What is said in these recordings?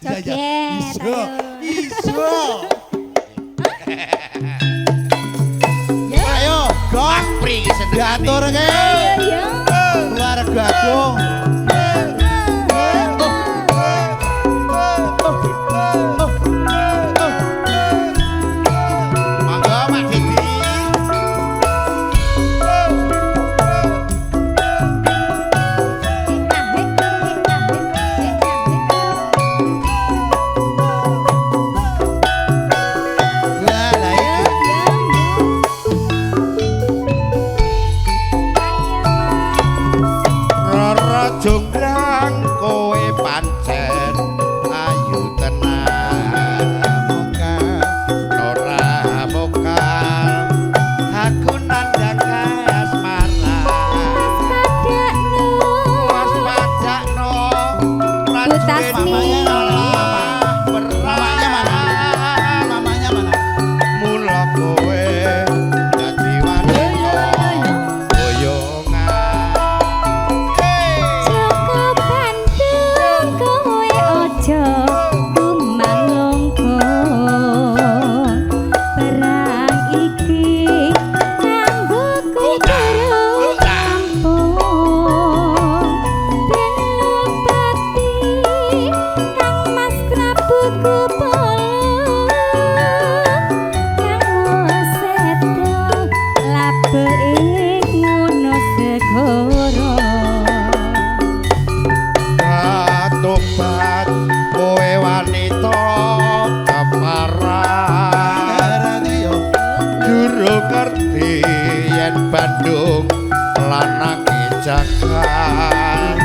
Joget, Iso. Iso. Ayo, gong. Pri seneng. Diaturke. Keluarga Agung. Monggo Mak Didi. Lah lah iki. Rara jonggrang kowe pancen ayu tenan muka ora mokal aku nandang asmara was pajakno prajurit Mamanya Mamanya mana? mula kowe dadi wanita boyongan Joko Bandung kowe ojo kumanglongko perang iki kanggo kudu rampung Benopati Kang Mas Prabu Kupolo Kang Seto labeke ngono segoro Katobat kowe wanita keparan Radio. Juru ngerti yen Bandung lanang jagat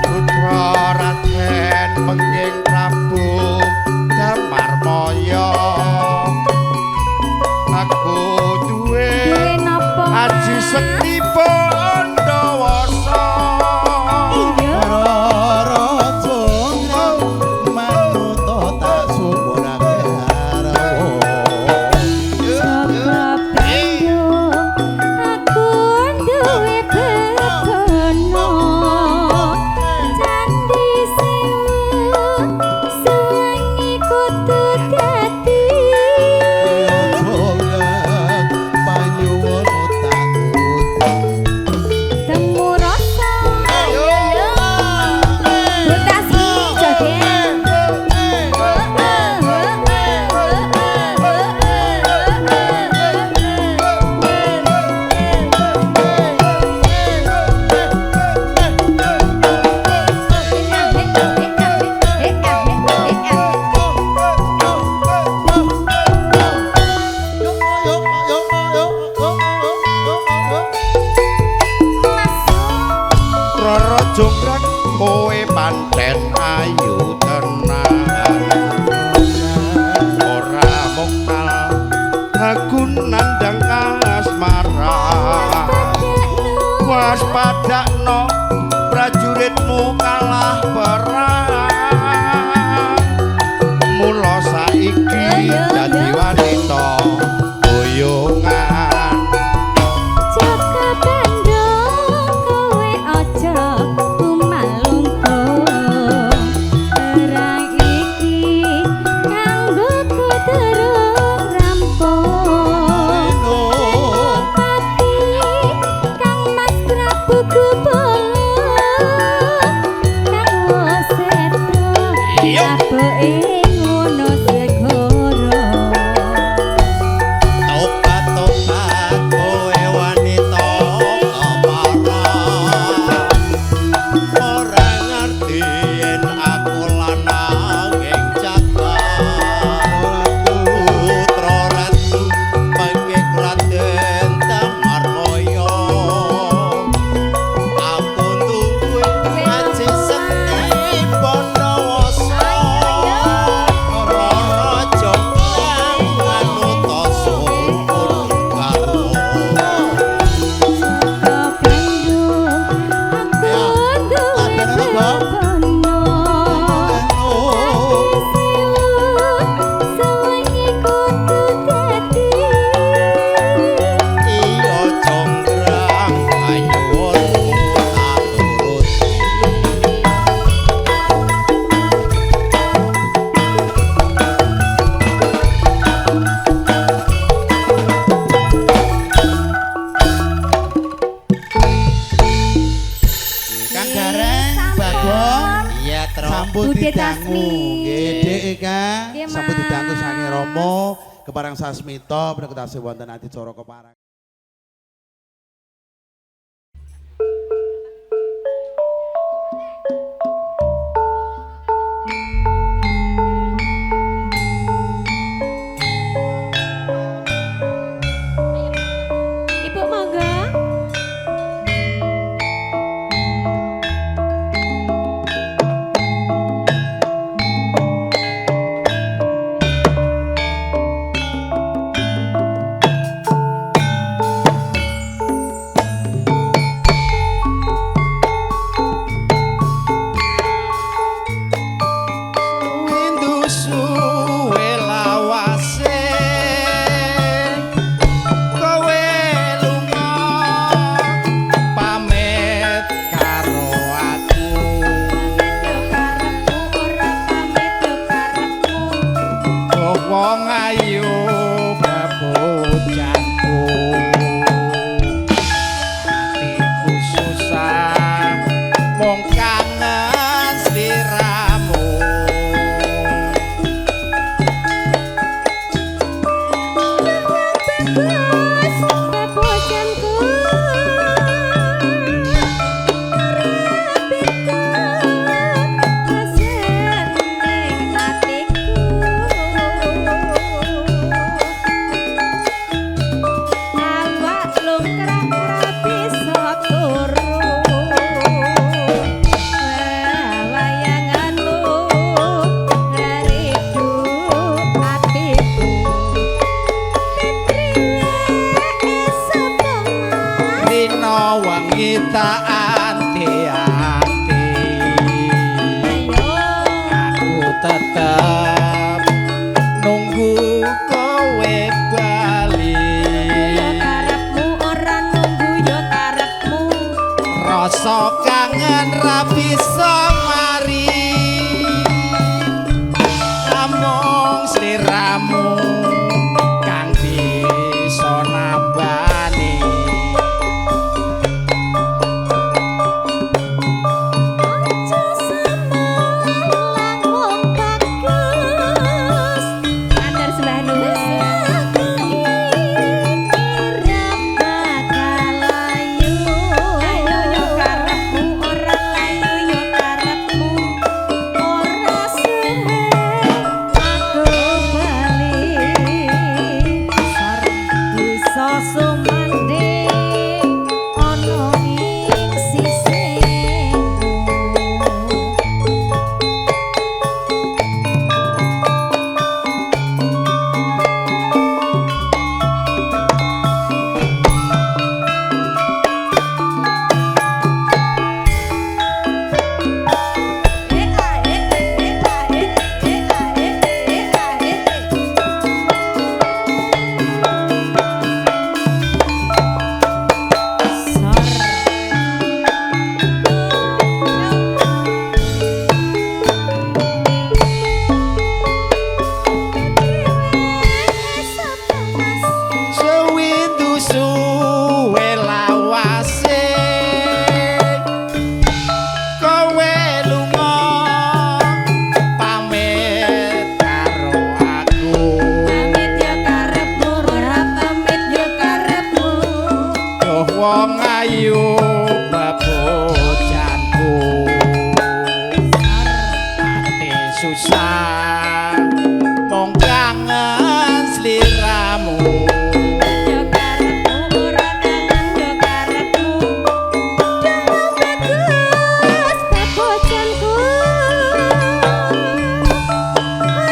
putra Raden Pengging Prabu Damarmaya aku duwe duwe napa aji sekti Pandawasa iya Roro jonggrang manuto tak sumurake harawo. Joko Bandung aku duwe bebono Candi Sewu suwangi kudu dadi Jonggrang panyuwun takut. temu rasa Butasi joget Rara jonggrang kowe pancen ayu tenan ora mokal aku nandang asmara waspadakno prajuritmu kalah perang mula saiki dadi wanita boyongan Joko Bandung kowe aja kumalungko perang iki kanggo kudu rampung Benopati Kang Mas Prabu Kupolo Kang Gareng Bagong. Iya, Tro. Sambut Bude didangu. Tasmi. Nggih, Dik Kang. Nggih, Mas. Sambut didangu sange Romo keparang sasmita menika tasih wonten adicara keparang. Ibu monggo. Windu suwe lawase kowe lunga pamit karo aku Karepmu ora pamit yo karepmu. wong ayu bebojanku atiku susah mung kangen sliramu Bebas bebojanku. Rapiku resen ning atiku. Awak lungkrah ora bisa turu. Wayanganmu ngaridu atiku. Dina wengi tak anti-anti aku tetep nunggu kowe bali rasa kangen ra bisa mari namung sliramu kang bisa nambani Sumande ana ing sisihmu. sewindu suwe lawase kowe lunga pamit karo aku Pamit yo karepmu, ora pamit yo karepmu. oh wong ayu bebojanku ati susah mung kangen sliramu Yo karepmu, ora kangen yo karepmu. Jangan bagus bebojanku.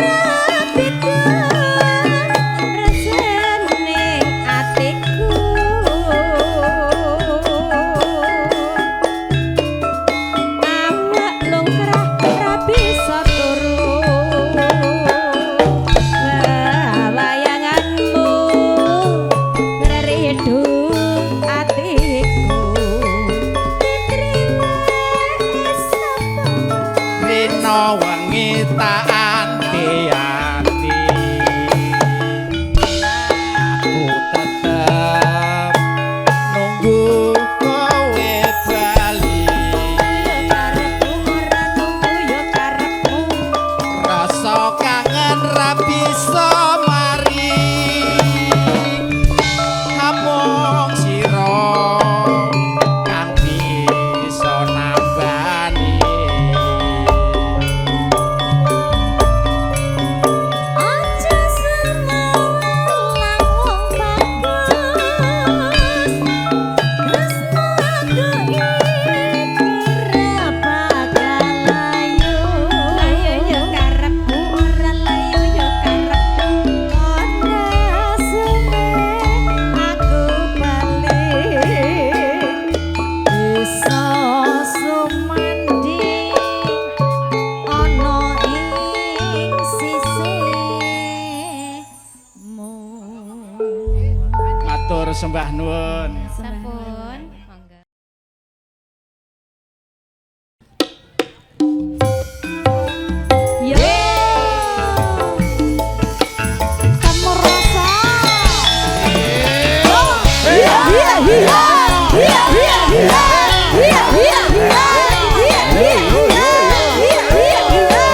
Rapiku resen ning atiku. Awak lungkrah ora bisa turu. Wayanganmu ngeridu atiku. dina wengi tak anti-anti aku tetep nunggu kowe bali Mbah nuwun. Sampun. Monggo. Yo. Kamu rasa. Iya iya iya. Iya iya iya. Iya iya iya. Iya iya iya.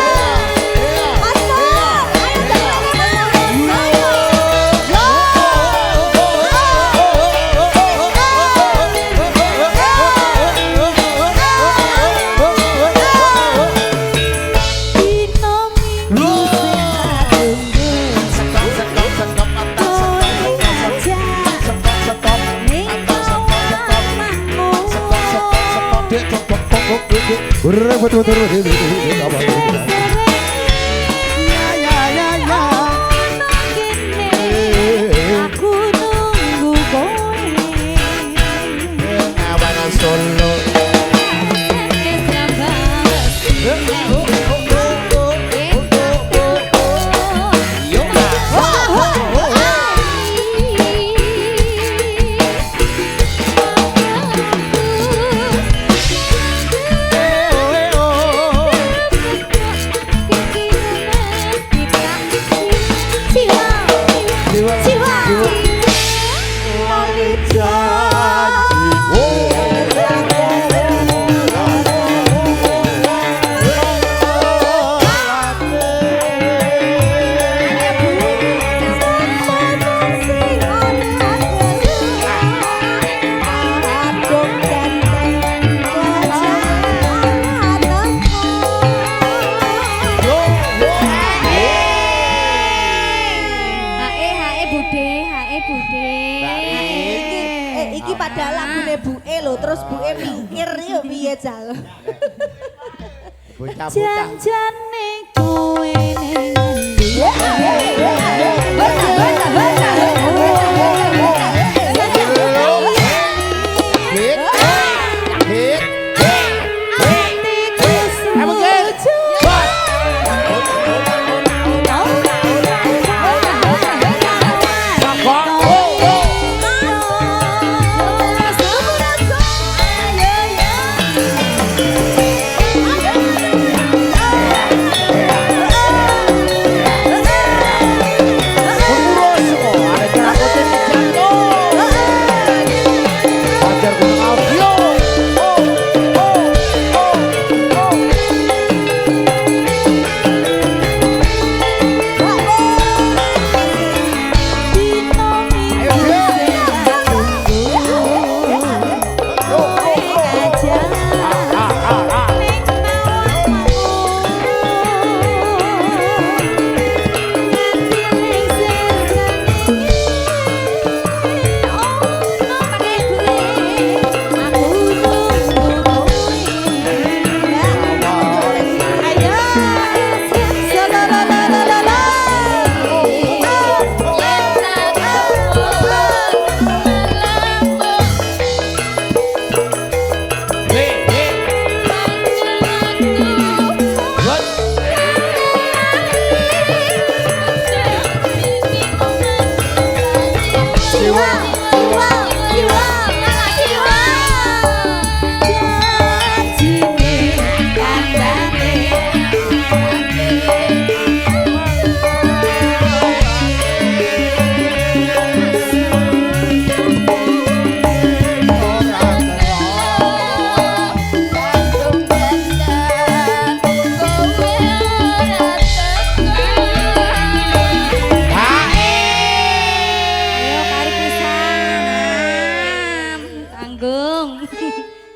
Aku nunggu kowe Awan Solo. Iki padahal lagune buke lho, terus buke mikir yo piye jal. Bocah-bocah. Janjane kowe ning ndi?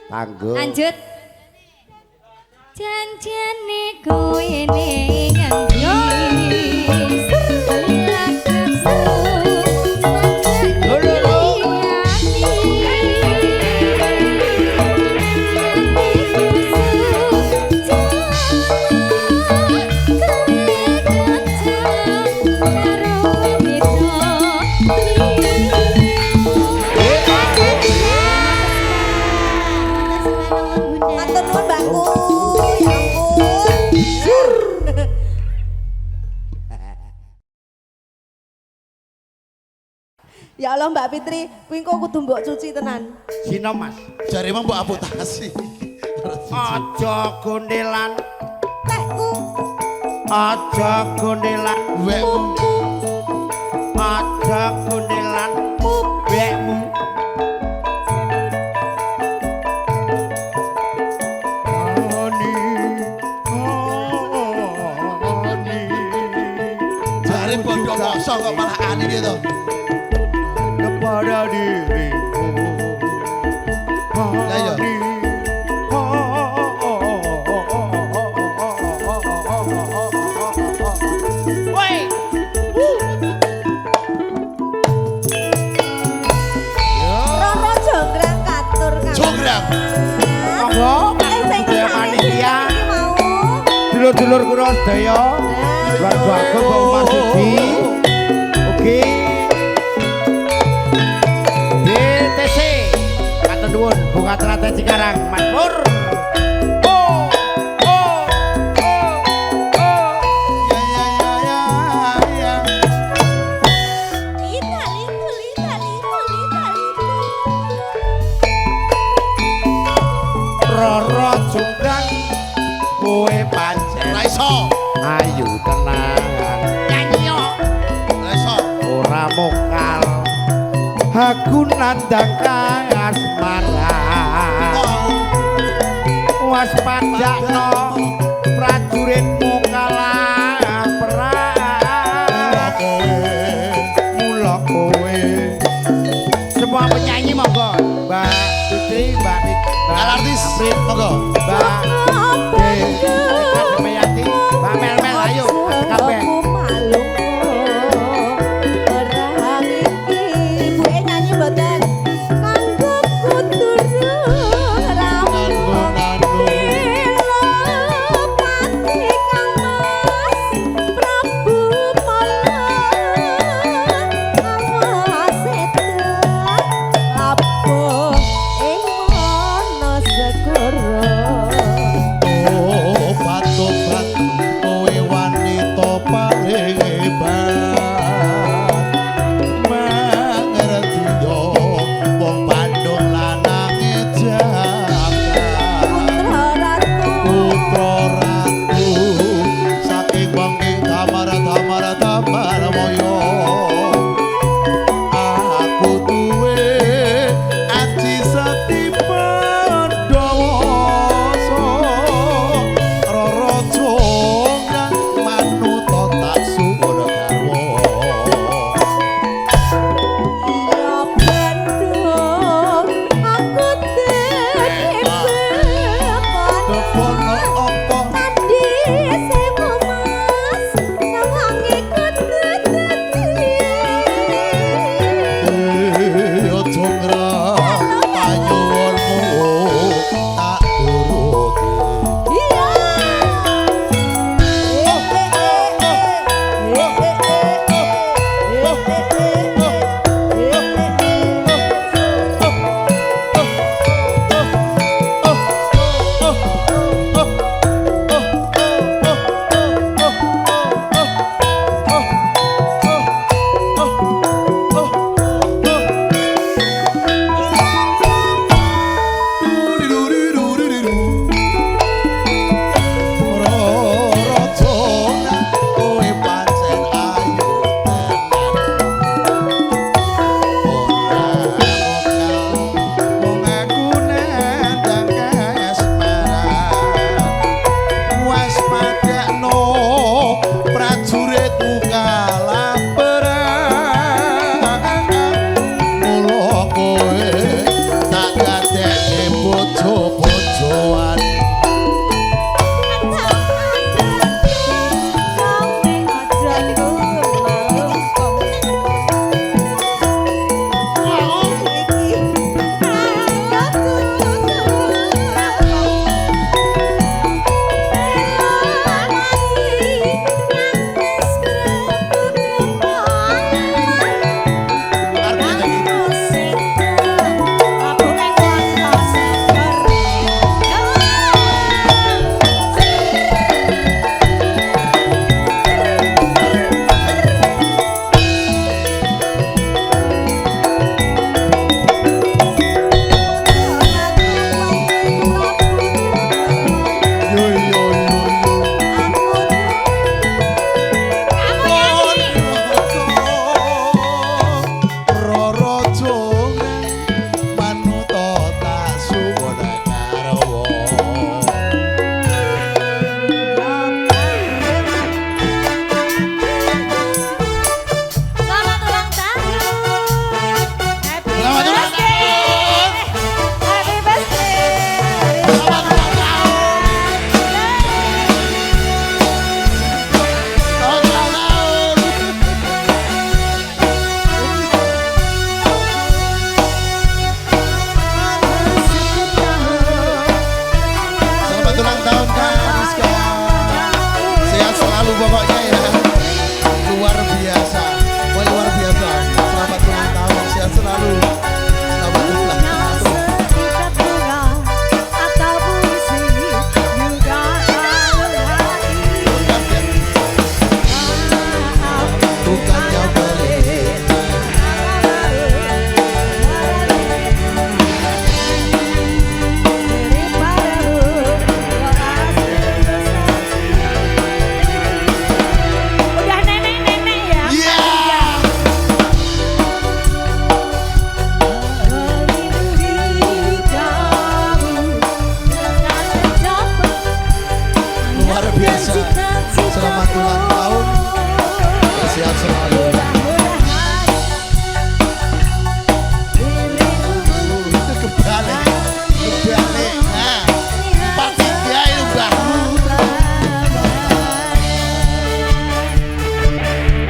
Tanggung. Lanjut. Janjane kowe ning endi? Ya Allah Mbak Fitri, kuwi kok kudu mbok cuci tenan. Sino Mas. Jari emang mbok amputasi. Aja gondelan, Tekku. aja gondelan, Wekmu. aja gondelan, bekmu. Jari bodoh kosong kok malah ani gitu. Kepada diriku. Ya, ya. Woi. Rono jonggrang katur kan. Jonggrang. Monggo. Sing Budaya panitia. mau. Dulur-dulur kula sedaya. Keluarga Mbak Mas Suci. Oke. BTC. Katur nuwun bunga telaten Cikarang, Mas Pur. Lita, litu, lita, litu, lita, litu. Roro jonggrang kowe pancen Raiso. ayu tenan nyanyi yo Raiso. ora mokal aku nandang kang asmara waspadakno prajuritmu kalah perang mula kowe semua penyanyi monggo Mbak Putri Mbak Alartis. Aprit Monggo. Mbak Demayati Mbak Mel ayo kabeh Aku malu. Perang iki ibuke nyanyi mboten. Kanggo kuturu ramu. pokoknya ya. Luar biasa. Wah, luar biasa. Selamat ulang tahun, sehat selalu. Selamat ulang tahun. Seikat bunga atau puisi juga Bukannya boleh. Udah nenek-nenek ya. Iya. Luar biasa. Selamat ulang tahun. Sehat selalu. Kebalik. Kebalik. Nah, 4-3 itu mbahmu.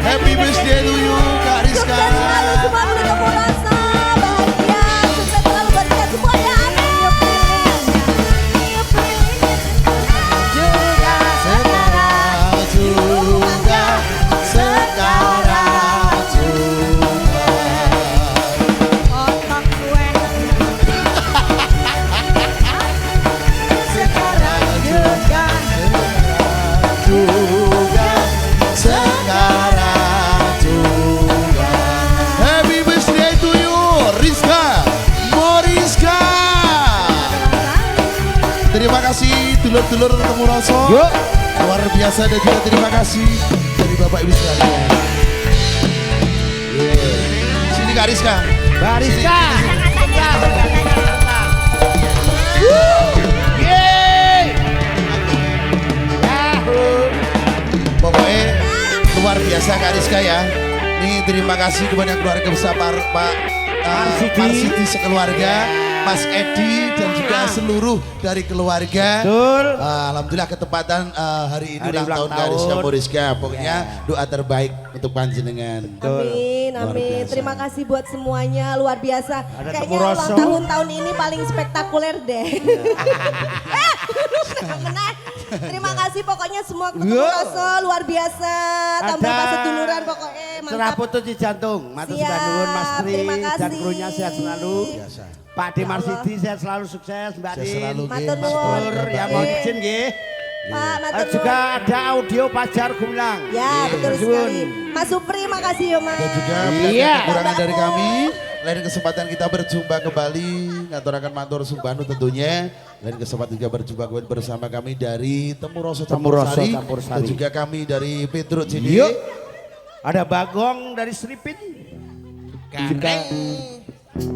Happy birthday to you, Kak Rizka. Sukses selalu semua pendukung rasa bahagia. Sukses selalu buat kita semua ya. Amin. Juga Sekarang juga, sekarang juga. otak gue. Sekarang juga. Juga, sekarang juga. Happy birthday to you, Rizka Moriska. Terima kasih dulur-dulur Temu Rasa. Yuk. Luar biasa dan juga terima kasih dari Bapak Ibu sekalian. Yeah. Sini Kak Rizka. Bariska. Pokoknya luar biasa Kak Rizka ya. Nih terima kasih kepada keluarga besar Pak Marsidi sekeluarga, Mas Edi dan juga seluruh dari keluarga. Betul. Alhamdulillah ketepatan hari ini Hari ulang ulang tahun Kak tahun. Rizka Moriska. Pokoknya doa terbaik untuk panjenengan. Amin, Luar amin. biasa. Terima kasih buat semuanya, luar biasa. Ada Kayaknya Temu ulang Rasa. tahun ini paling spektakuler deh. Menang. Terima kasih pokoknya semua Temu Yo. Rasa luar biasa. Tambah Ada seduluran pokoknya mantap. Seraput tuh di jantung. Matur Siap, Bandungan Mas Tri terima dan kasih. krunya sehat selalu. Biasa. Pak D Ya Marsidi sehat selalu, sukses Mbak Sehat Din. selalu, nggih, Matur Mas nuwun. Bro. Tur yang mau izin nggih. Pak, matur Juga nuwun. ada audio Pajar Gumilang. Ya, betul Nuwun. sekali. Mas Supri, makasih ya Mas. Dan juga Iya. kekurangan dari kami. Lain kesempatan kita berjumpa kembali. Ngaturakan matur sumbanu tentunya. Lain kesempatan juga berjumpa kembali bersama kami dari Temu Rasa Temu Campur Rasa Sari. Campur Dan Sari. juga kami dari Petrus sini. Yuk. Ada Bagong dari Seripin. Juga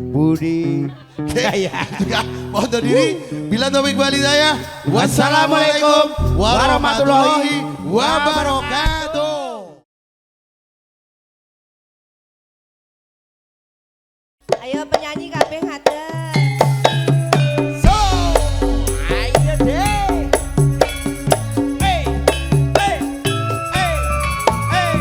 Budi. Kaya. Juga mohon diri. Bila topik balik saya. Wassalamualaikum warahmatullahi wabarakatuh. Ayo penyanyi kabeh ngaten. So, ayo deh. Hey, hey, hey, hey.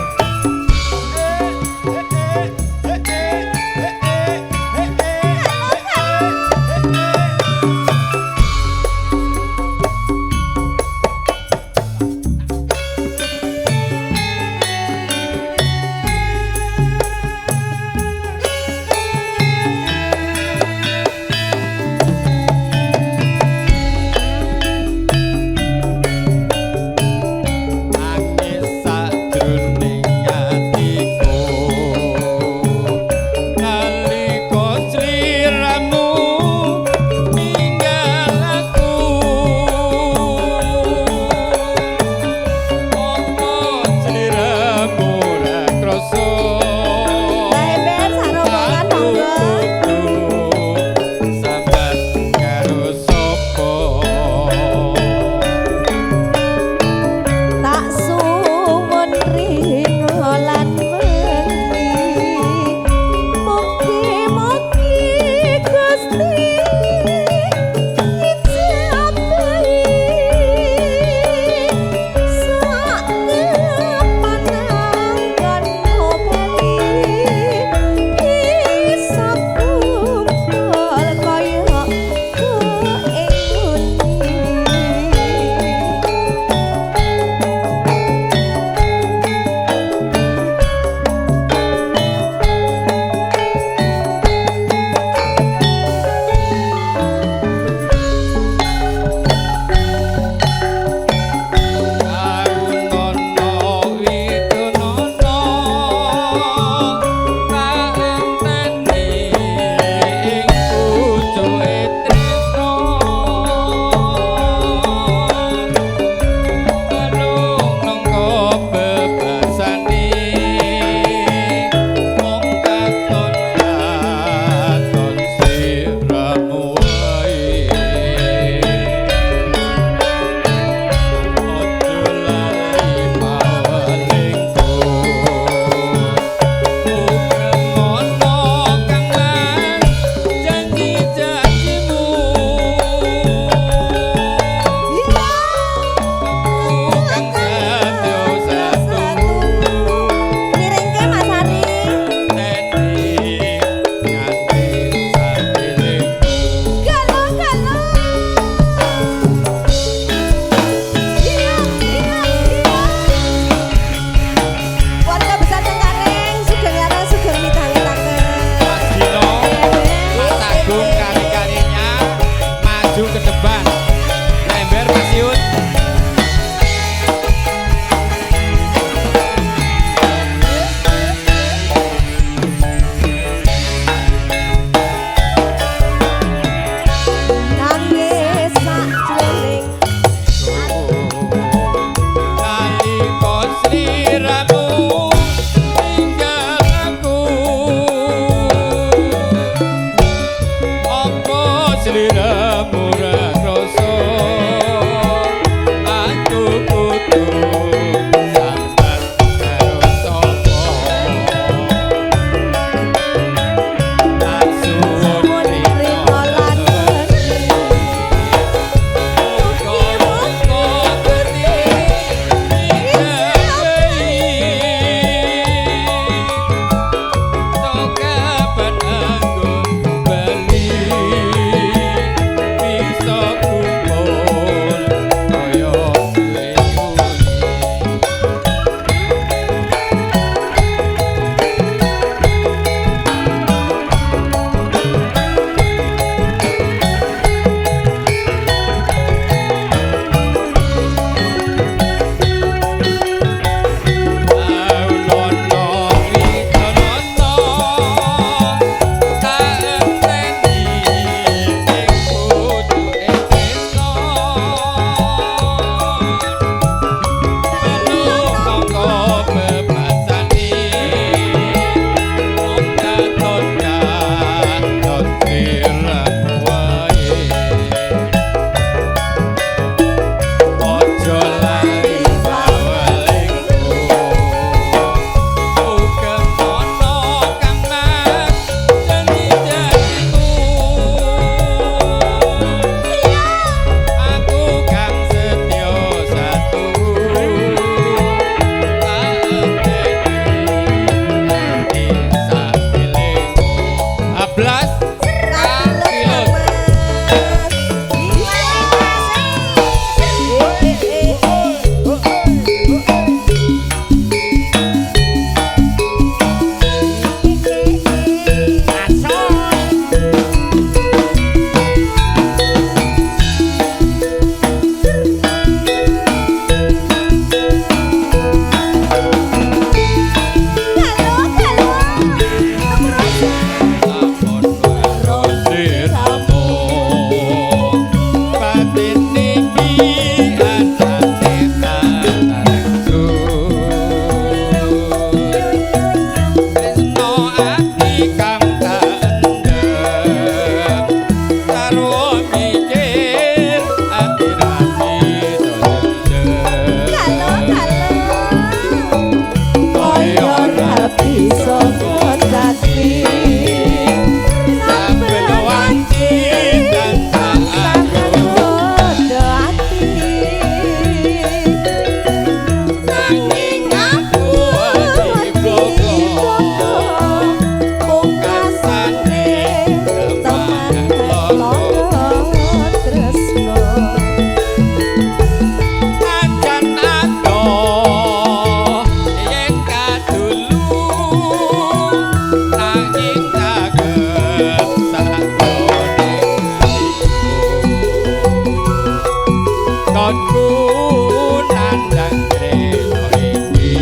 nandang tresno iki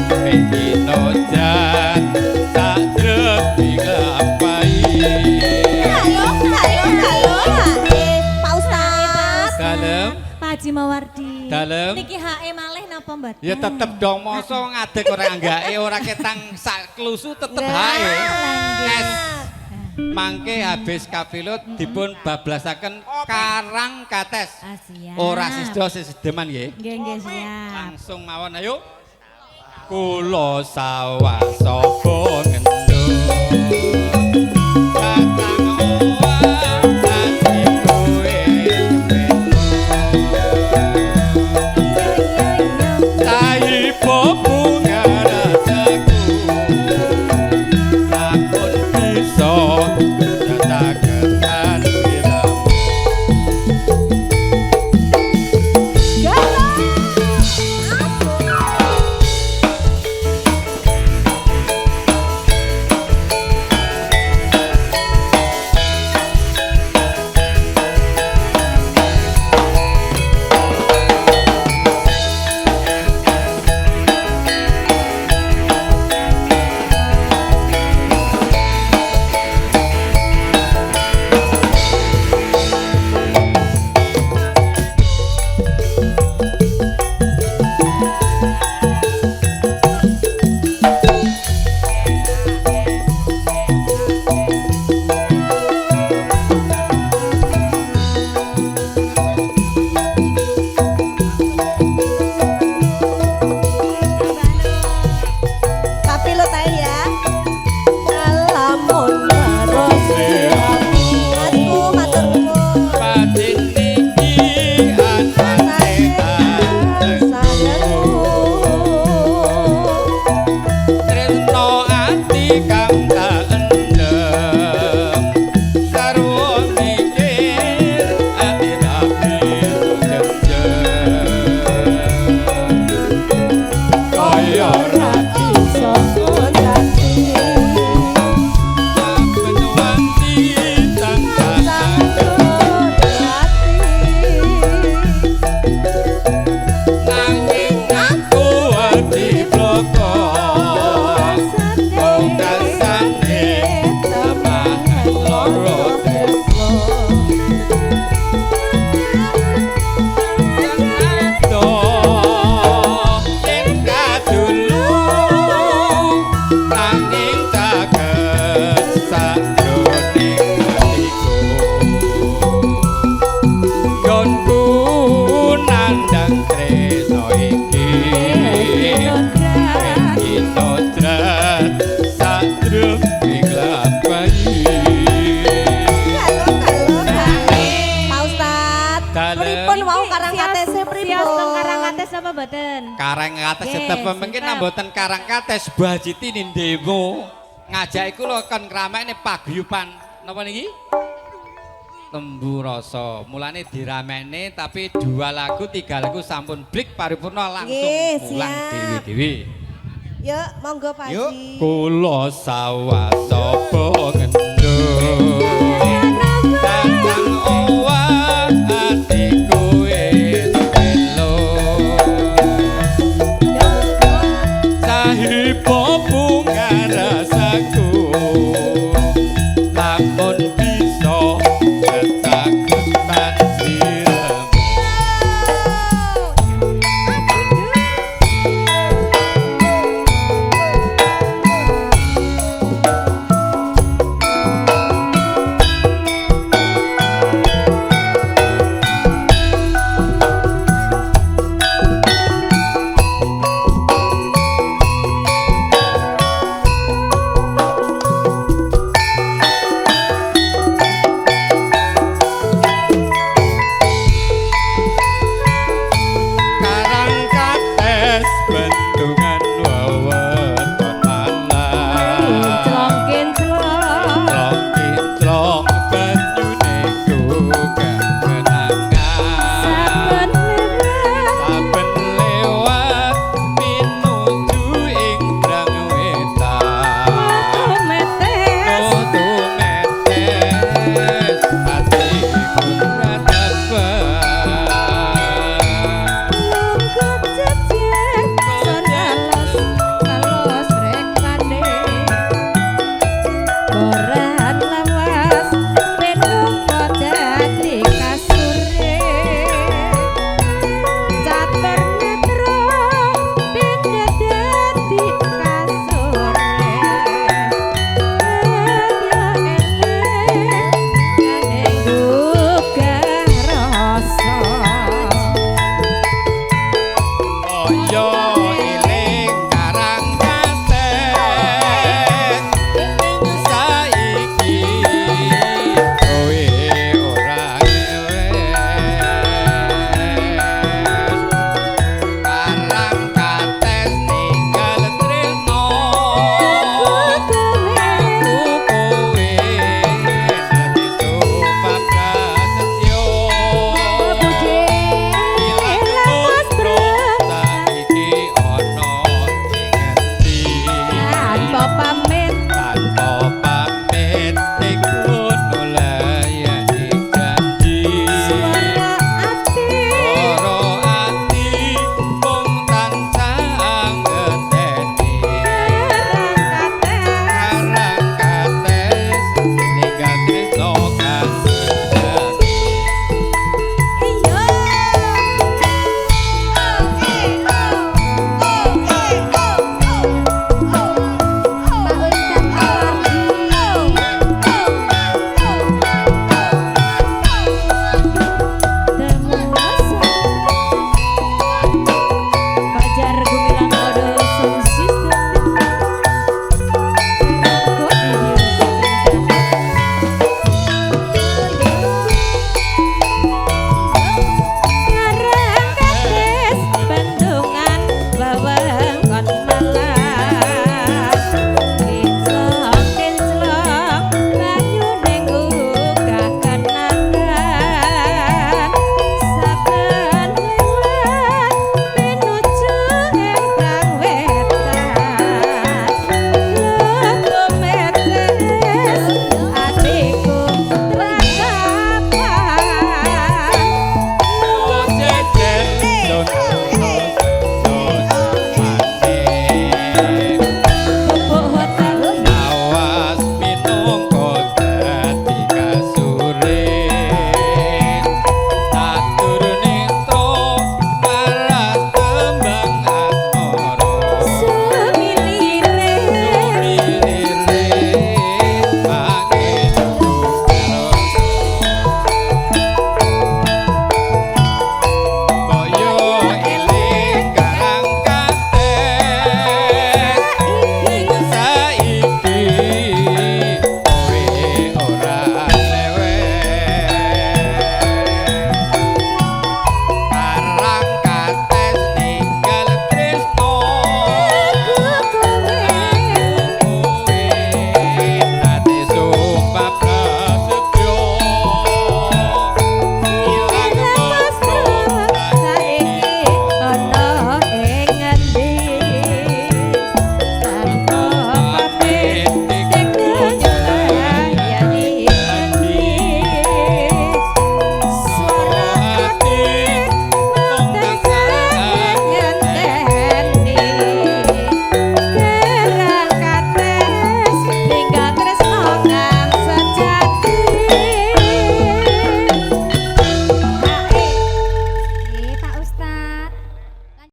pendino jan tak drepi nglampahi Halo, Pak Ustaz. dalem Pak Haji Mawardi. Dalem. Niki HE malih napa mboten? ya tetep dong masa ngadeg ora anggake ora ketang sak klusu tetep hae Nes. Mangke habis kapilut dipun bablasaken Karang Kates. Ah, siap. Ora sida sesedeman nggih. Nggih, siap. Langsung mawon ayo. Kula sawasa ngendho. Katang owah ati kowe tahi bunga rasaku. Lamun bisa nyatakan diramu. Tapi lo tahu ya. Lamun maros aku matur nuwun. Patin niki anak tresno ati kang tak endem sarwa mikir ati rapi jeng-jeng kaya rati saben wanci tansah nanging aku ati bloko pungkasane samahan loro tresno ado ing kadulu nanging caket sakjroning atiku yonku nandang tresno iki kita drat sadrep nglampahi Pak Ustaz. Dalem. Pripun wau Karang Kates pripun? Sias teng Karang Kates apa mboten? Karang Kates Nggih, tetep mungkin siap. mboten Karang Kates Bajiti nindemo ngajak iku lho kon ngramekne paguyuban napa niki Lembu Rasa mulane diramekne tapi 2 lagu 3 lagu sampun blik paripurna langsung Nggih, pulang siap. dewe-dewe Yuk, monggo Pak Yuk. Haji. kula sawasa ngendho